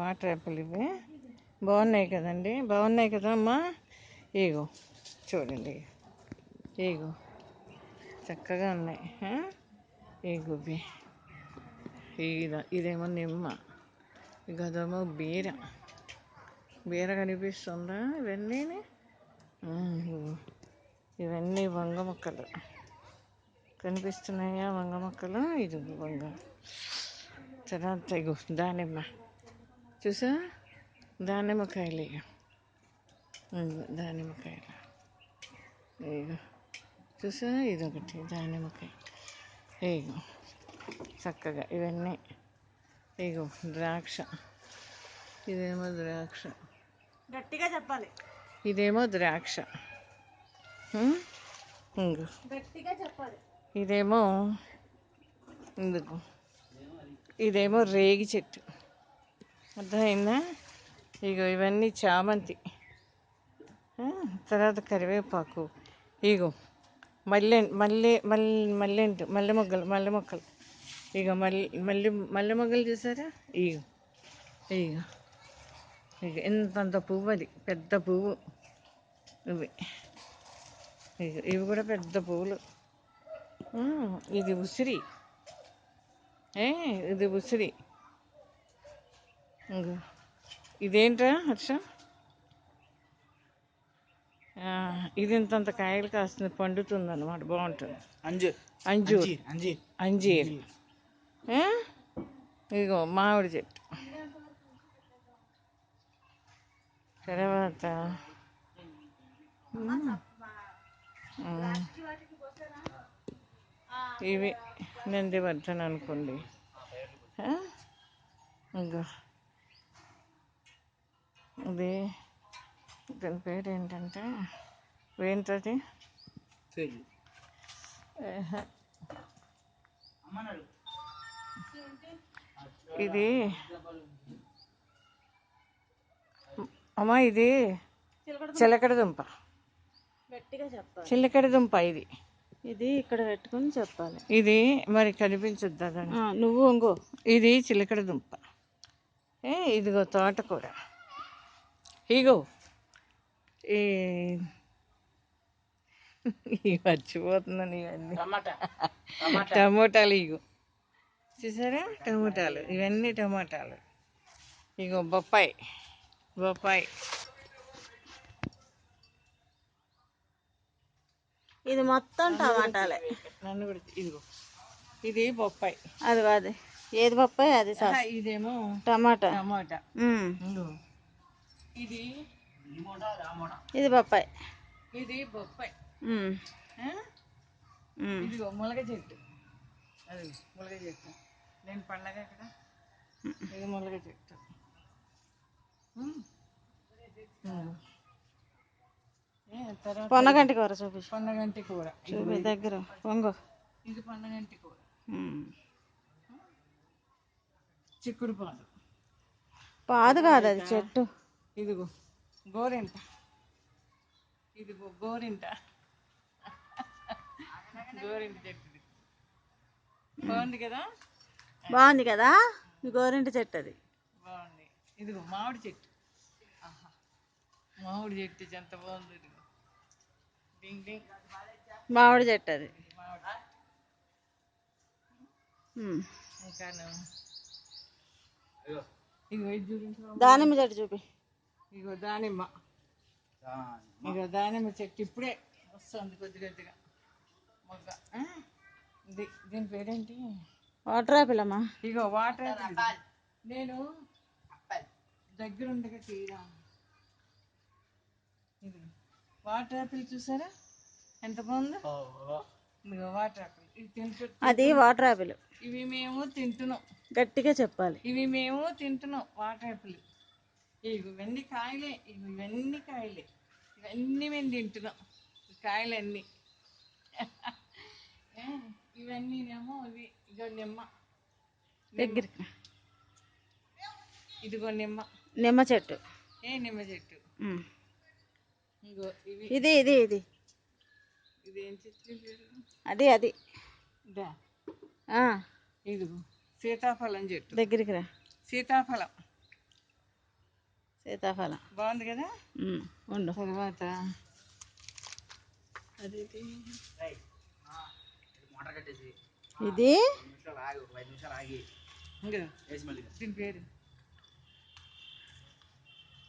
Water Apple ఇవి బాగున్నాయి కదండి, బాగున్నాయి కదా అమ్మా. ఇగో చూడండి, ఇగో చక్కగా ఉన్నాయి. ఇగో ఇదేమో నిమ్మ, ఇదేమో బీర కనిపిస్తుందా? ఇవన్నీ వంగ మొక్కలు కనిపిస్తున్నాయా? వంగ మొక్కలు. ఇది వంగ. తర్వాత ఇగో దానిమ్మ, చూసా దానిమ్మకాయలు. దానిమ్మకాయలు ఇగో చూసా, ఇదొకటి దానిమ్మకాయ. ఇగో చక్కగా ఇవన్నీ. ఇగో ద్రాక్ష, ఇదేమో ద్రాక్ష, గట్టిగా చెప్పాలి. ఇదేమో ద్రాక్ష, గట్టిగా చెప్పాలి. ఇదేమో ఇందుకు, ఇదేమో రేగి చెట్టు, అర్థమైందా? ఇగో ఇవన్నీ చామంతి. తర్వాత కరివేపాకు. ఇగో మల్లె మొక్కలు. ఇగో మల్లె మొగ్గలు చూసారా? ఇగో ఇగో ఇక ఎంతంత పువ్వు, అది పెద్ద పువ్వు. ఇవి కూడా పెద్ద పువ్వులు. ఇది ఉసిరి, ఇది ఉసిరి. ఇదేంట్రా హర్ష? ఇది ఇంతంత కాయలు కాస్తుంది, పండుతుంది అన్నమాట, బాగుంటుంది. అంజీర్. ఇగో మామిడి చెట్టు. తర్వాత ఇవి నందివర్ధన్ అనుకోండి. ఇంకా ఇది దాని పేరు ఏంటంటే, ఏంటది? ఇది అమ్మా, ఇది చిలకడ దుంప. చిలకడ దుంప. ఇది ఇక్కడ పెట్టుకుని చెప్పాలి. ఇది మరి కనిపించద్దా? నువ్వు ఇంకో, ఇది చిలకడ దుంప. ఇదిగో తోటకూర. ఇగో మర్చిపోతున్నాను ఇవన్నీ. టమోటాలు. ఇగో చూసారా, టమోటాలు. ఇవన్నీ టమోటాలు. ఇగో బొప్పాయి. ఇది మొత్తం టమాటాలే. నన్ను కూడా. ఇదిగో ఇది బొప్పాయి. అది ఏది బొప్పాయి? అది ఇదేమో టమాటా. ఇది బొప్పాయి. ఇదిగో మునగ చెట్టు. అది మునగ చెట్టు. నేను పండగ అక్కడ. ఇది మునగ చెట్టు. పొన్నగంటి కూర చూపి. పొన్నగంటి కూర చూపి దగ్గర. పొంగు. ఇది పొన్నగంటి కూర. చిక్కుడు పాదు కాదు, అది చెట్టు. ఇదిగో గోరింట. గోరింట చెట్టు. బాగుంది కదా? బాగుంది కదా? గోరింట చెట్టు అది బాగుంది. ఇదిగో మామిడి చెట్టు. మామిడి చెట్టు ఎంత బాగుంది. ఇదిగో మామిడి చెట్టు అది. దానిమ్మ చెట్టు చూపి. ఇగో దానిమ్మ. చెట్టు ఇప్పుడే వస్తుంది కొద్దిగా మొగ్గ. దీని పేరేంటి? వాటర్ యాపిల్ అమ్మా. ఇగో వాటర్ యాపిల్. నేను దగ్గరుండగా తీరా. వాటర్ యాపిల్ చూసారా ఎంత బాగుందో? ఇదిగో వాటర్ యాపిల్. అది వాటర్ యాపిల్. ఇవి మేము తింటున్నాం. గట్టిగా చెప్పాలి. ఇవి మేము తింటున్నాం వాటర్ యాపిల్. ఇవన్నీ కాయలే. ఇవన్నీ కాయలే. ఇవన్నీ మేము తింటున్నాం కాయలన్నీ. ఇవన్నీనేమో ఇదిగో నిమ్మ. దగ్గరికి. ఇదిగో నిమ్మ చెట్టు. నిమ్మ చెట్టు. ఇది ఇదేం చెట్టు? అది ఇదిగో సీతాఫలం చెట్టు. దగ్గరికి రా. సీతాఫలం. సీతాఫలం బాగుంది కదా. ఉండు. తర్వాత ఇది దీని పేరు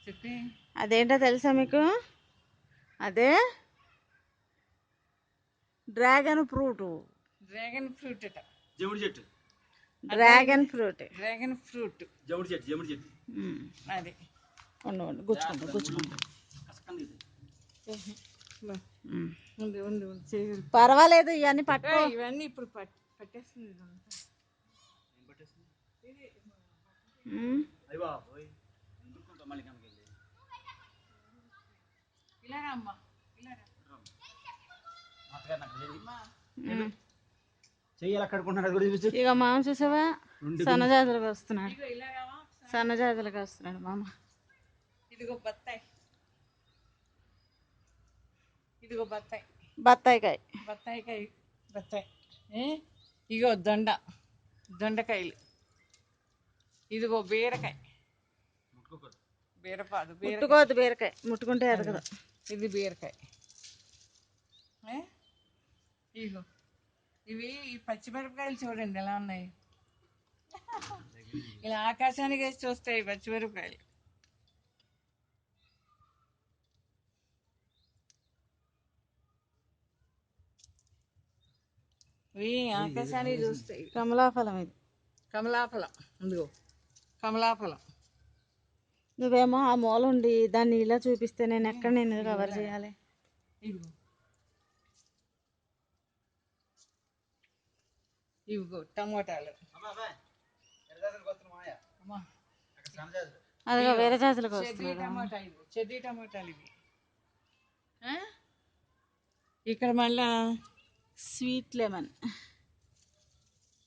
చెప్పి. అదేంటో తెలుసా మీకు? అదే డ్రాగన్ ఫ్రూట్. డ్రాగన్ ఫ్రూట్ అట. జముడి చెట్టు. Dragon fruit. Dragon fruit. జముడి చెట్టు. జముడి చెట్టు. అది ఉండు గుచ్చుకుంటా గుచ్చుకుంటా. పర్వాలేదు, ఇవన్నీ పట్టు. ఇవన్నీ ఇప్పుడు పట్టేస్తుంది. ఇక మామ చూసావా, సన్నజాజులకు వస్తున్నాడు. సన్నజాజులకు వస్తున్నాడు మామ. ఇదిగో బత్తాయి. ఇదిగో బత్తాయి. బత్తాయికాయ. బత్తాయికాయ. బత్తాయి. ఇగో దొండకాయలు. ఇదిగో బీరకాయ. బీరపాదు. ముట్టుకోవద్దు బీరకాయ, ముట్టుకుంటే ఎరగదు. ఇది బీరకాయ. ఇగో ఇవి పచ్చిమిరపకాయలు చూడండి ఎలా ఉన్నాయి. ఇలా ఆకాశానికి వేసి చూస్తాయి పచ్చిమిరపకాయలు. ఇవి ఆకాశానికి చూస్తాయి. కమలాఫలం. ఇది కమలాఫలం. ఇదిగో కమలాఫలం. నువ్వేమో ఆ మూల ఉండి దాన్ని ఇలా చూపిస్తే నేను ఎక్కడ నేను కవర్ చేయాలి? ఇవిగో టమోటాలు. అదిగో వేరే జాతులకు వస్తున్నాయి. చెర్రీ టమోటాలు ఇవి. ఇక్కడ మళ్ళా స్వీట్ లెమన్.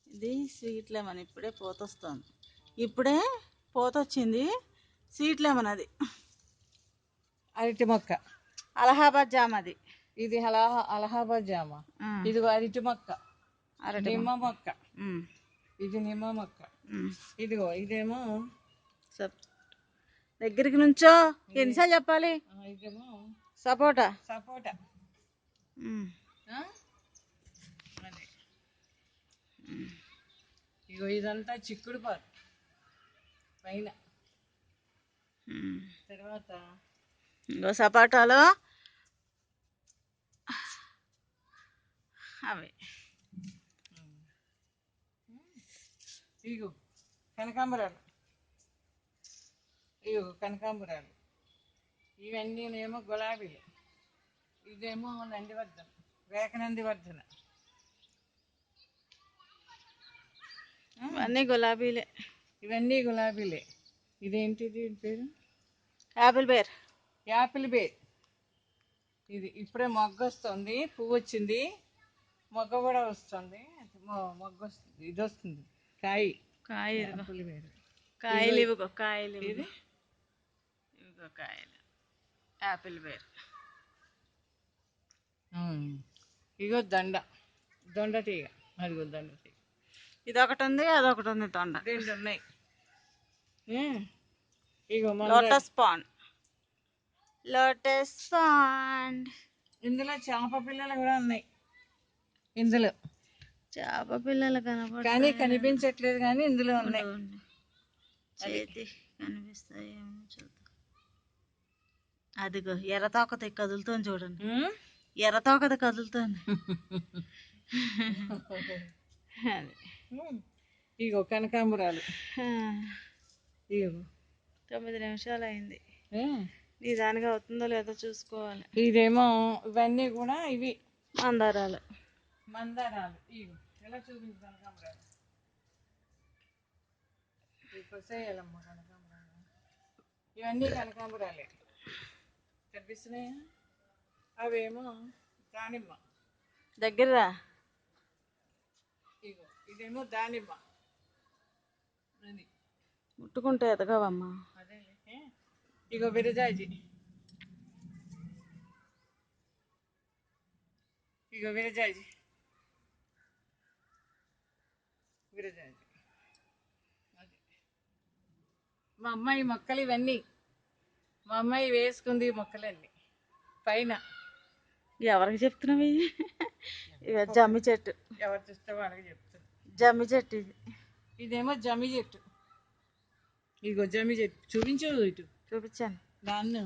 ఇది స్వీట్ లెమన్. ఇప్పుడే పూత వస్తుంది. ఇప్పుడే పూత వచ్చింది. Sweet lemon. అది అరటి మొక్క. అలహాబాద్ జామ. అది ఇది అలహాబాద్ జామ. ఇది అరటి మొక్క. నిమ్మ మొక్క. ఇది నిమ్మ మొక్క. ఇదిగో ఇదేమో దగ్గరికి నుంచో ఎన్నిసార్లు చెప్పాలి? ఇదేమో సపోటా. సపోటా. ఇగో ఇదంతా చిక్కుడు పాదు పైన. తర్వాత ఇంకో సపోటాలో అవి. ఇగో కనకాంబరాలు. ఇగో కనకాంబరాలు. ఇవన్నీనేమో గులాబీలు. ఇదేమో నందివర్ధన. రేఖ నందివర్ధన. ఇవన్నీ గులాబీలే. ఇవన్నీ గులాబీలే. ఇదేంటిది పేరు? యాపిల్ బేర్. యాపిల్ బేర్. ఇది ఇప్పుడే మొగ్గ వస్తుంది. పువ్వు వచ్చింది. మొగ్గ కూడా వస్తుంది. మొగ్గ వస్తుంది. ఇది వస్తుంది కాయ. కాయ. యాపిల్ బేర్. కాయలు. ఇవిగో కాయలు. ఇది ఇవిగో కాయలు. Apple bear. ఇగో దొండ తీగ. అదిగో దొండ తీగ. ఇదొకటి ఉంది, అదొకటి ఉంది. దొండ రెండు ఉన్నాయి. ఇగో లోటస్ పాండ్. Lotus pond. ఇందులో చేప పిల్లలు కూడా ఉన్నాయి. ఇందులో చేప పిల్లలు కానీ కనిపించట్లేదు, కానీ ఇందులో ఉన్నాయి. చేతి కనిపిస్తాయేమో చూద్దాం. అదిగో ఎర్రతోకది కదులుతుంది చూడండి. ఎర్రతోకది కదులుతుంది. ఇగో కనకాంబరాలు. ఇగో 9 నిమిషాలు అయింది. నిదానిగా అవుతుందో లేదో చూసుకోవాలి. ఇదేమో ఇవన్నీ కూడా ఇవి మందారాలు. మందారాలు. ఇగో ఎలా చూపించు కనకాంబరాలు. కొసేయాలమ్మ కనకాంబరాలు. ఇవన్నీ కనకాంబరాలే కనిపిస్తున్నాయా? అవేమో దానిమ్మ. దగ్గర ఇగో ఇదేమో దానిమ్మ. అది ముట్టుకుంటే ఎదగవమ్మా. అదే. ఇగో విరజాజి. ఇగో విరజాజి. విరజాజి. అది మా అమ్మాయి మొక్కలు ఇవన్నీ. మా అమ్మాయి వేసుకుంది మొక్కలన్నీ పైన. ఎవరికి చెప్తున్నావు? ఇవి జమ్మి చెట్టు. ఎవరు చూస్తే వాళ్ళకి చెప్తాను. జమ్మి చెట్టు ఇది. ఇదేమో జమ్మి చెట్టు. ఇదిగో జమ్మి చెట్టు చూపించు. ఇటు చూపించాను దాన్ని.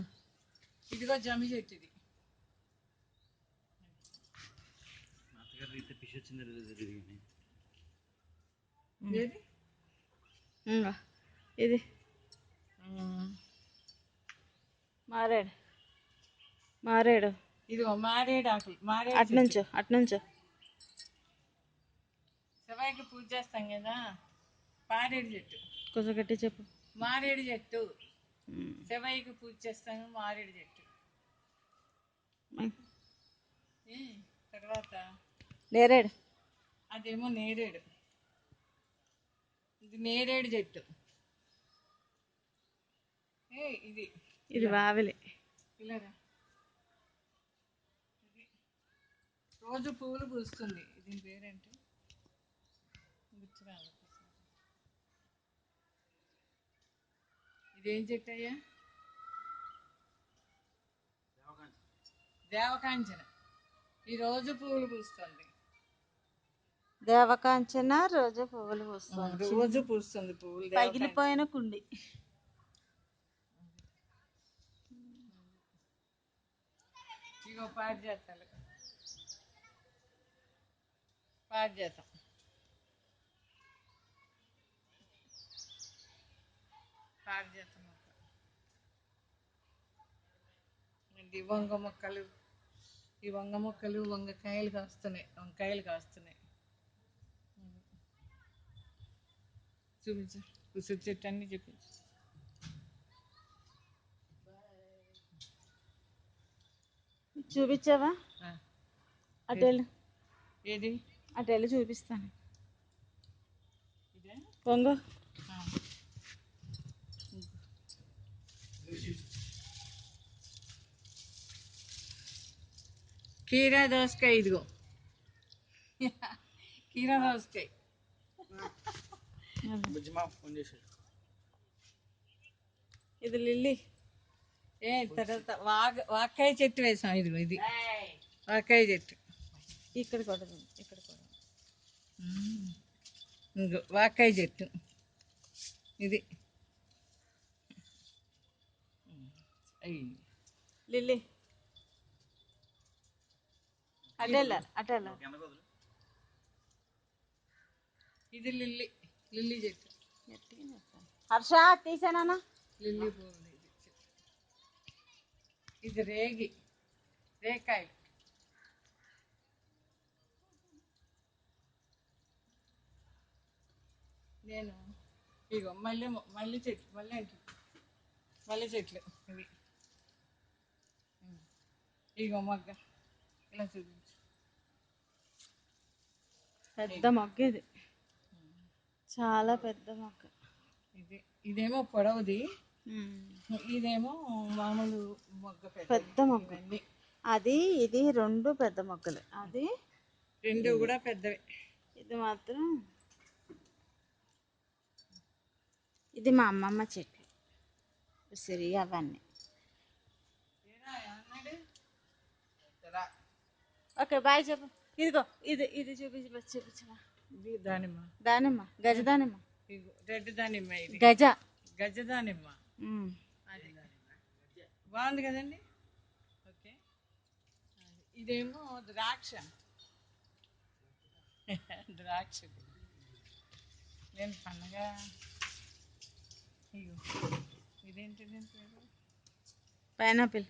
ఇదిగో జమ్మి చెట్టు ఇది. ఇది మారేడు. మారేడు. ఇదిగో మారేడు ఆకులు. మారేడు అట్నుంచో శివయ్యకి పూజ చేస్తాం కదా. మారేడు చెట్టు కొంచెం గట్టి చెప్పు. మారేడు చెట్టు శివయ్యకి పూజ చేస్తాం. మారేడు చెట్టు. తర్వాత నేరేడు. అదేమో నేరేడు. ఇది నేరేడు చెట్టు. ఇది వావిలి. ఇలారా రోజు పువ్వులు పూస్తుంది. దీని పేరేంటి గుర్తురాదు. ఇదేం చెట్టు అయ్యా? దేవకాంచన. ఈ రోజు పువ్వులు పూస్తుంది. దేవకాంచన రోజు పువ్వులు పూస్తుంది. రోజు పూస్తుంది పువ్వులు. పగిలిపోయిన కుండి. ఇగో పారిజాతాలు. పారిజాతం. పారిజాతం మొక్క. ఈ వంగ మొక్కలు. ఈ వంగ మొక్కలు వంకాయలు కాస్తున్నాయి. చూపించు. ఉసిరి చెట్టు అన్నీ చూపించు. చూపించావా? అటెళ్ళు. ఏది? అటెళ్ళు చూపిస్తాను. పొంగు. కీరా దోసకాయ. ఇదిగో కీరా దోసకాయ. ఇది లిల్లీ. తర్వాత వాకాయ చెట్టు వేసాం. ఇదిగో ఇది వాకాయ చెట్టు. ఇక్కడ కూడా ఇంకో వాకాయ చెట్టు. ఇది లిల్లీ. అటెళ్ళాలి. ఇది లిల్లీ చెట్టు. హర్ష తీసానా? లిల్లీ పువ్వులు. ఇది రేకాయలు. నేను ఇగో మల్లె చెట్లు ఇవి. ఇగో మొగ్గ. ఇలా చూపించు. పెద్ద మొగ్గ ఇది. చాలా పెద్ద మొగ్గ. ఇదేమో పొడవుది. ఇదేమో మామూలు మొగ్గ. పెద్ద మొగ్గ. అది ఇది రెండు పెద్ద మొగ్గలు. అది రెండు కూడా పెద్దవి. ఇది మాత్రం ఇది మా అమ్మమ్మ చెట్లు. ఉసిరి అవన్నీ. ఓకే బాయ్ చెప్పు. ఇదిగో ఇది చూపించమా. ఇది దానిమ్మ. గజ దానిమ్మ. రెడ్ దానిమ్మ. ఇది గజ దానిమ్మ. బాగుంది కదండి. ఓకే. ఇదేమో ద్రాక్ష. నేను పండగ. ఇదేంటి పేరు? పైనాపిల్.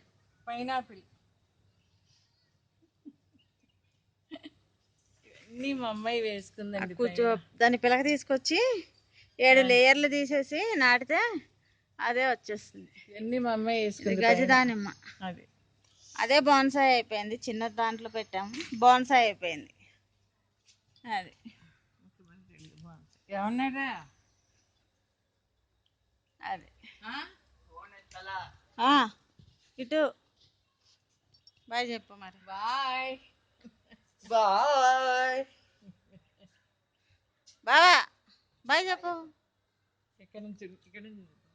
ఇవన్నీ మా అమ్మాయి వేసుకుందండి. కూర్చో. దాన్ని పిల్లక తీసుకొచ్చి 7 లేయర్లు తీసేసి నాటితే అదే వచ్చేస్తుంది. ఇవన్నీ మా అమ్మాయి వేసుకుంది. గజదానిమ్మ. అదే బోన్సాయి అయిపోయింది. చిన్న దాంట్లో పెట్టాము, బోన్సాయి అయిపోయింది. అది ఏమన్నారా? అది ఇటు బాయ్ చెప్పు మరి. బాయ్ బావా. బాయ్ చెప్పు. ఇక్కడ నుంచి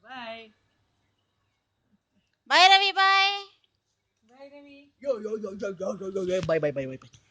బాయ్. అనేవి? Yo, yo, yo, yo, yo, yo, yo, yo, bye, bye, bye, bye, bye.